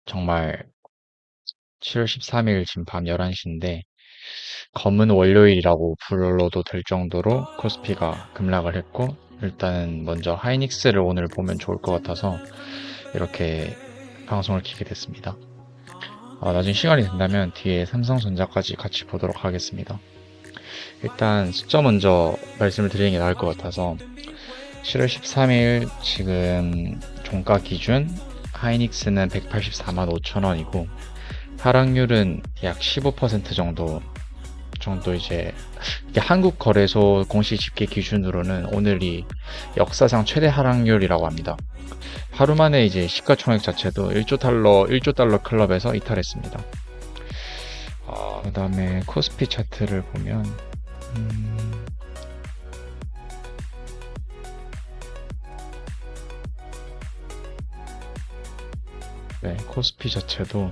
정말 7월 13일 지금 밤 11시인데 검은 월요일이라고 불러도 될 정도로 코스피가 급락을 했고, 일단 먼저 하이닉스를 오늘 보면 좋을 것 같아서 이렇게 방송을 켜게 됐습니다. 나중에 시간이 된다면 뒤에 삼성전자까지 같이 보도록 하겠습니다. 일단 숫자 먼저 말씀을 드리는 게 나을 것 같아서 7월 13일 지금 종가 기준 하이닉스는 184만 5천 원이고 하락률은 약 15% 정도 이제 이게 한국 거래소 공식 집계 기준으로는 오늘이 역사상 최대 하락률이라고 합니다. 하루 만에 이제 시가총액 자체도 1조 달러 클럽에서 이탈했습니다. 그다음에 코스피 차트를 보면 네, 코스피 자체도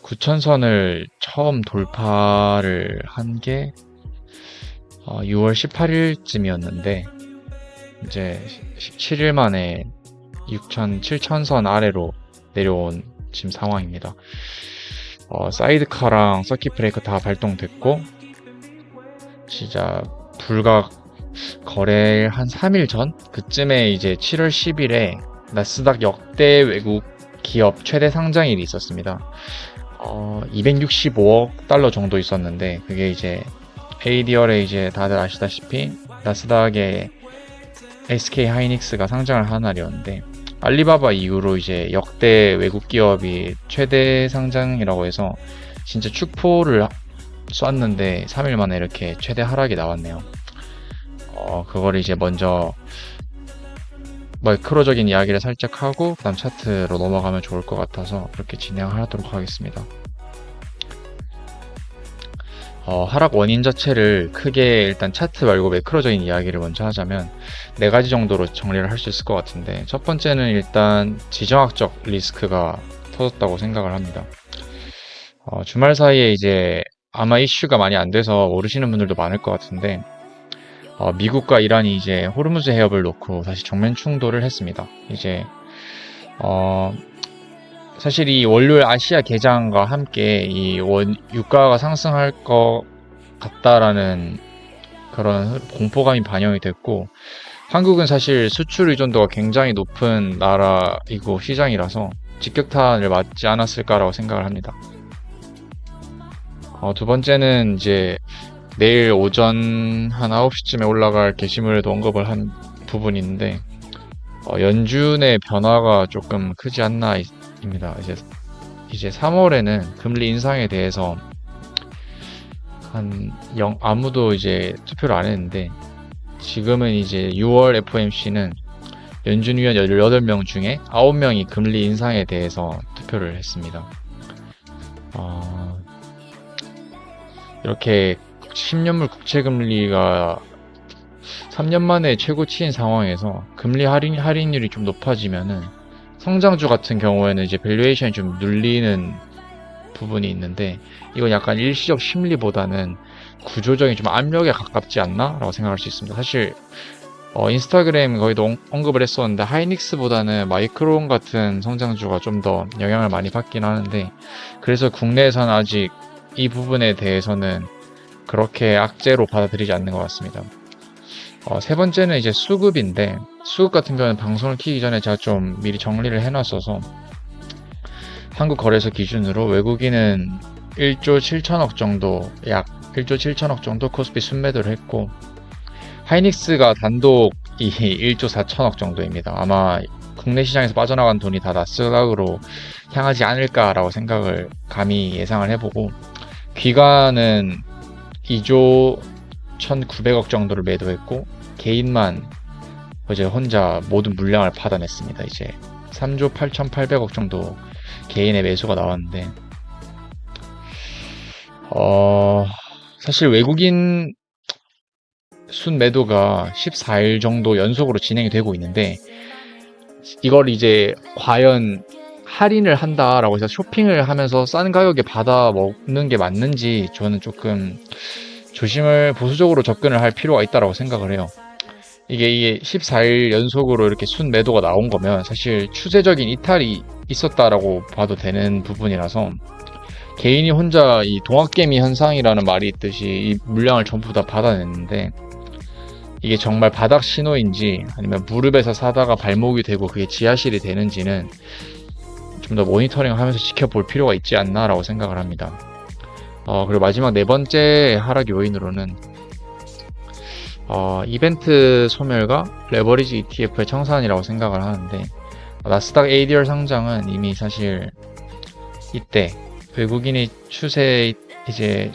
9천선을 처음 돌파를 한 게 6월 18일쯤이었는데 이제 17일 만에 7천선 아래로 내려온 지금 상황입니다. 사이드카랑 서킷 브레이커 다 발동됐고 진짜 불과 거래 한 3일 전 그쯤에 이제 7월 10일에 나스닥 역대 외국 기업 최대 상장일이 있었습니다. 265억 달러 정도 있었는데 그게 이제 ADR에 이제 다들 아시다시피 나스닥에 SK 하이닉스가 상장을 한 날이었는데 알리바바 이후로 이제 역대 외국 기업이 최대 상장이라고 해서 진짜 축포를 쐈는데 3일 만에 이렇게 최대 하락이 나왔네요. 그걸 이제 먼저 마이크로적인 이야기를 살짝 하고 그다음 차트로 넘어가면 좋을 것 같아서 그렇게 진행하도록 하겠습니다. 하락 원인 자체를 크게 일단 차트 말고 매크로적인 이야기를 먼저 하자면 네 가지 정도로 정리를 할 수 있을 것 같은데, 첫 번째는 일단 지정학적 리스크가 터졌다고 생각을 합니다. 주말 사이에 이제 아마 이슈가 많이 안 돼서 모르시는 분들도 많을 것 같은데 미국과 이란이 이제 호르무즈 해협을 놓고 다시 정면 충돌을 했습니다. 이제 사실 이 월요일 아시아 개장과 함께 이 유가가 상승할 것 같다라는 그런 공포감이 반영이 됐고, 한국은 사실 수출 의존도가 굉장히 높은 나라이고 시장이라서 직격탄을 맞지 않았을까라고 생각을 합니다. 두 번째는 이제 내일 오전 한 9시쯤에 올라갈 게시물에도 언급을 한 부분인데 연준의 변화가 조금 크지 않나 입니다. 이제 3월에는 금리 인상에 대해서 아무도 이제 투표를 안 했는데 지금은 이제 6월 FOMC는 연준 위원 18명 중에 9명이 금리 인상에 대해서 투표를 했습니다. 이렇게 10년물 국채금리가 3년 만에 최고치인 상황에서 금리 할인율이 좀 높아지면은 성장주 같은 경우에는 이제 밸류에이션이 좀 눌리는 부분이 있는데, 이건 약간 일시적 심리보다는 구조적인 좀 압력에 가깝지 않나? 라고 생각할 수 있습니다. 사실 인스타그램 거기도 언급을 했었는데 하이닉스보다는 마이크론 같은 성장주가 좀 더 영향을 많이 받긴 하는데, 그래서 국내에서는 아직 이 부분에 대해서는 그렇게 악재로 받아들이지 않는 것 같습니다. 세 번째는 이제 수급인데, 수급 같은 경우는 방송을 키기 전에 제가 좀 미리 정리를 해놨어서 한국 거래소 기준으로 외국인은 1조 7천억 정도, 약 1조 7천억 정도 코스피 순매도를 했고, 하이닉스가 단독 이 1조 4천억 정도입니다. 아마 국내 시장에서 빠져나간 돈이 다 나스닥으로 향하지 않을까라고 생각을 감히 예상을 해보고, 기관은 2조 1,900억 정도를 매도했고 개인만 이제 혼자 모든 물량을 받아냈습니다. 이제 3조 8,800억 정도 개인의 매수가 나왔는데 사실 외국인 순 매도가 14일 정도 연속으로 진행이 되고 있는데, 이걸 이제 과연 할인을 한다라고 해서 쇼핑을 하면서 싼 가격에 받아 먹는 게 맞는지 저는 조금 보수적으로 접근을 할 필요가 있다고 생각을 해요. 이게 14일 연속으로 이렇게 순 매도가 나온 거면 사실 추세적인 이탈이 있었다라고 봐도 되는 부분이라서 개인이 혼자 이 동학개미 현상이라는 말이 있듯이 이 물량을 전부 다 받아냈는데 이게 정말 바닥 신호인지 아니면 무릎에서 사다가 발목이 되고 그게 지하실이 되는지는 좀 더 모니터링 하면서 지켜볼 필요가 있지 않나라고 생각을 합니다. 그리고 마지막 네 번째 하락 요인으로는 이벤트 소멸과 레버리지 ETF의 청산이라고 생각을 하는데 나스닥 ADR 상장은 이미 사실 이때 외국인이 추세에 이제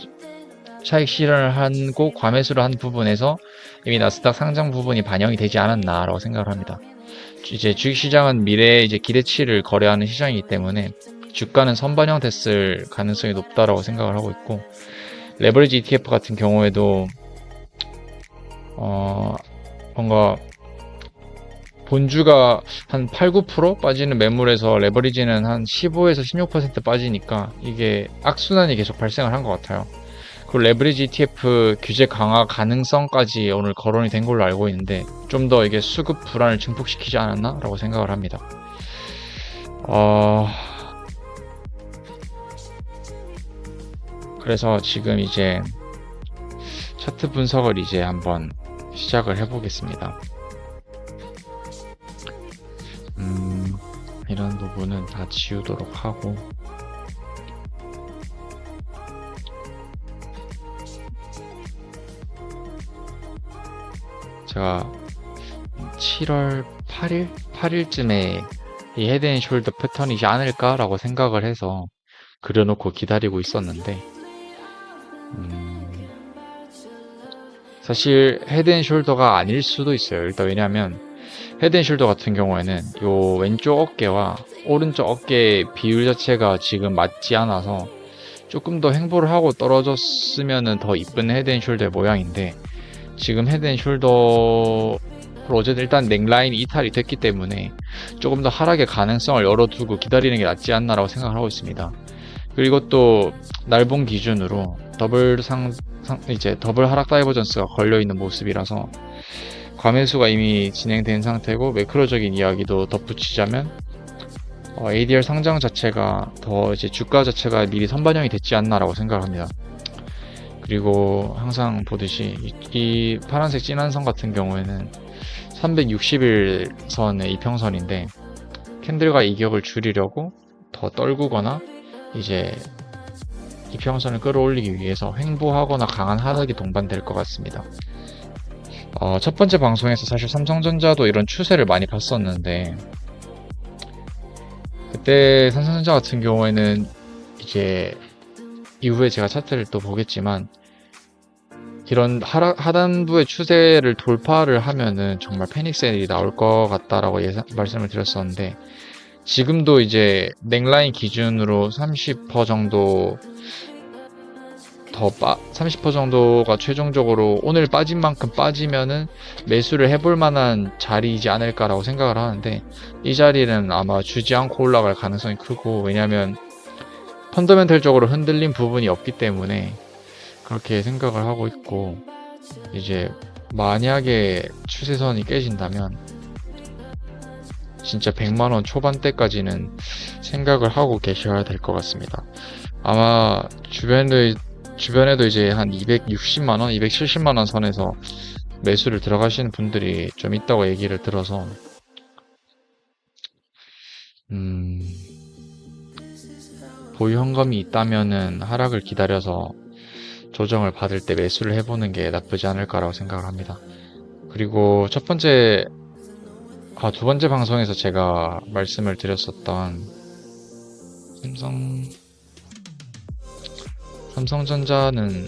차익 실현을 하고 과매수를 한 부분에서 이미 나스닥 상장 부분이 반영이 되지 않았나라고 생각을 합니다. 이제 주식시장은 미래의 이제 기대치를 거래하는 시장이기 때문에 주가는 선반영 됐을 가능성이 높다라고 생각을 하고 있고 레버리지 ETF 같은 경우에도 뭔가 본주가 한 8, 9% 빠지는 매물에서 레버리지는 한 15에서 16% 빠지니까 이게 악순환이 계속 발생을 한 것 같아요. 그리고 레버리지 ETF 규제 강화 가능성까지 오늘 거론이 된 걸로 알고 있는데 좀 더 이게 수급 불안을 증폭시키지 않았나? 라고 생각을 합니다. 그래서 지금 이제 차트 분석을 이제 한번 시작을 해보겠습니다. 이런 부분은 다 지우도록 하고 제가 7월 8일쯤에 이 헤드앤숄더 패턴이지 않을까 라고 생각을 해서 그려놓고 기다리고 있었는데 사실 헤드앤숄더가 아닐 수도 있어요. 일단 왜냐하면 헤드앤숄더 같은 경우에는 요 왼쪽 어깨와 오른쪽 어깨의 비율 자체가 지금 맞지 않아서 조금 더 횡보를 하고 떨어졌으면 더 이쁜 헤드앤숄더의 모양인데 지금 헤드앤숄더로 어쨌든 일단 넥라인이 이탈이 됐기 때문에 조금 더 하락의 가능성을 열어두고 기다리는 게 낫지 않나라고 생각을 하고 있습니다. 그리고 또 날봉 기준으로 이제 더블 하락 다이버전스가 걸려있는 모습이라서 과매수가 이미 진행된 상태고 매크로적인 이야기도 덧붙이자면 ADR 상장 자체가 더 이제 주가 자체가 미리 선반영이 됐지 않나라고 생각을 합니다. 그리고 항상 보듯이 이 파란색 진한 선 같은 경우에는 360일 선의 이평선인데 캔들과 이격을 줄이려고 더 떨구거나 이제 이평선을 끌어올리기 위해서 횡보하거나 강한 하락이 동반될 것 같습니다. 첫 번째 방송에서 사실 삼성전자도 이런 추세를 많이 봤었는데 그때 삼성전자 같은 경우에는 이제 이후에 제가 차트를 또 보겠지만 이런 하단부의 추세를 돌파를 하면은 정말 패닉셀이 나올 것 같다라고 말씀을 드렸었는데 지금도 이제 넥라인 기준으로 30% 정도 30% 정도가 최종적으로 오늘 빠진 만큼 빠지면은 매수를 해볼 만한 자리이지 않을까라고 생각을 하는데 이 자리는 아마 주지 않고 올라갈 가능성이 크고 왜냐면 펀더멘털적으로 흔들린 부분이 없기 때문에 그렇게 생각을 하고 있고 이제 만약에 추세선이 깨진다면 진짜 100만원 초반대까지는 생각을 하고 계셔야 될 것 같습니다. 아마 주변에도 이제 한 260만원, 270만원 선에서 매수를 들어가시는 분들이 좀 있다고 얘기를 들어서 보유 현금이 있다면은 하락을 기다려서 조정을 받을 때 매수를 해보는 게 나쁘지 않을까라고 생각을 합니다. 그리고 두 번째 방송에서 제가 말씀을 드렸었던 삼성전자는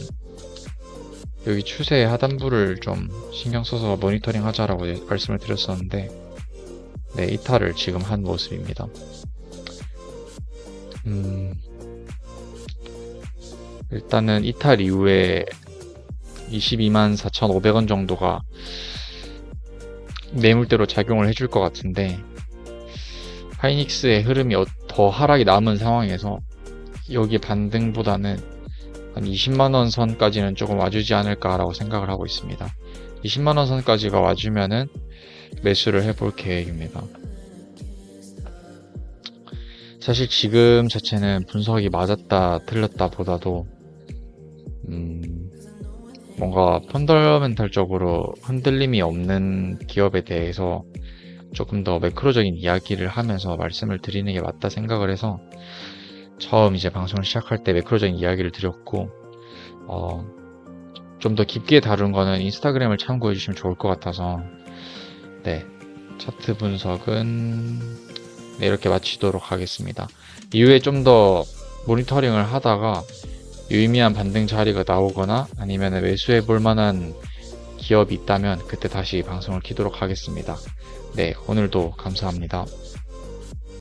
여기 추세의 하단부를 좀 신경 써서 모니터링 하자라고 말씀을 드렸었는데 네, 이탈을 지금 한 모습입니다. 일단은 이탈 이후에 224,500원 정도가 매물대로 작용을 해줄 것 같은데 하이닉스의 흐름이 더 하락이 남은 상황에서 여기 반등보다는 한 20만원 선까지는 조금 와주지 않을까라고 생각을 하고 있습니다. 20만원 선까지가 와주면은 매수를 해볼 계획입니다. 사실 지금 자체는 분석이 맞았다 틀렸다 보다도 뭔가 펀더멘탈적으로 흔들림이 없는 기업에 대해서 조금 더 매크로적인 이야기를 하면서 말씀을 드리는 게 맞다 생각을 해서 처음 이제 방송을 시작할 때 매크로적인 이야기를 드렸고, 좀 더 깊게 다룬 거는 인스타그램을 참고해 주시면 좋을 것 같아서, 네, 차트 분석은 네, 이렇게 마치도록 하겠습니다. 이후에 좀 더 모니터링을 하다가 유의미한 반등 자리가 나오거나 아니면 매수해 볼 만한 기업이 있다면 그때 다시 방송을 키도록 하겠습니다. 네, 오늘도 감사합니다.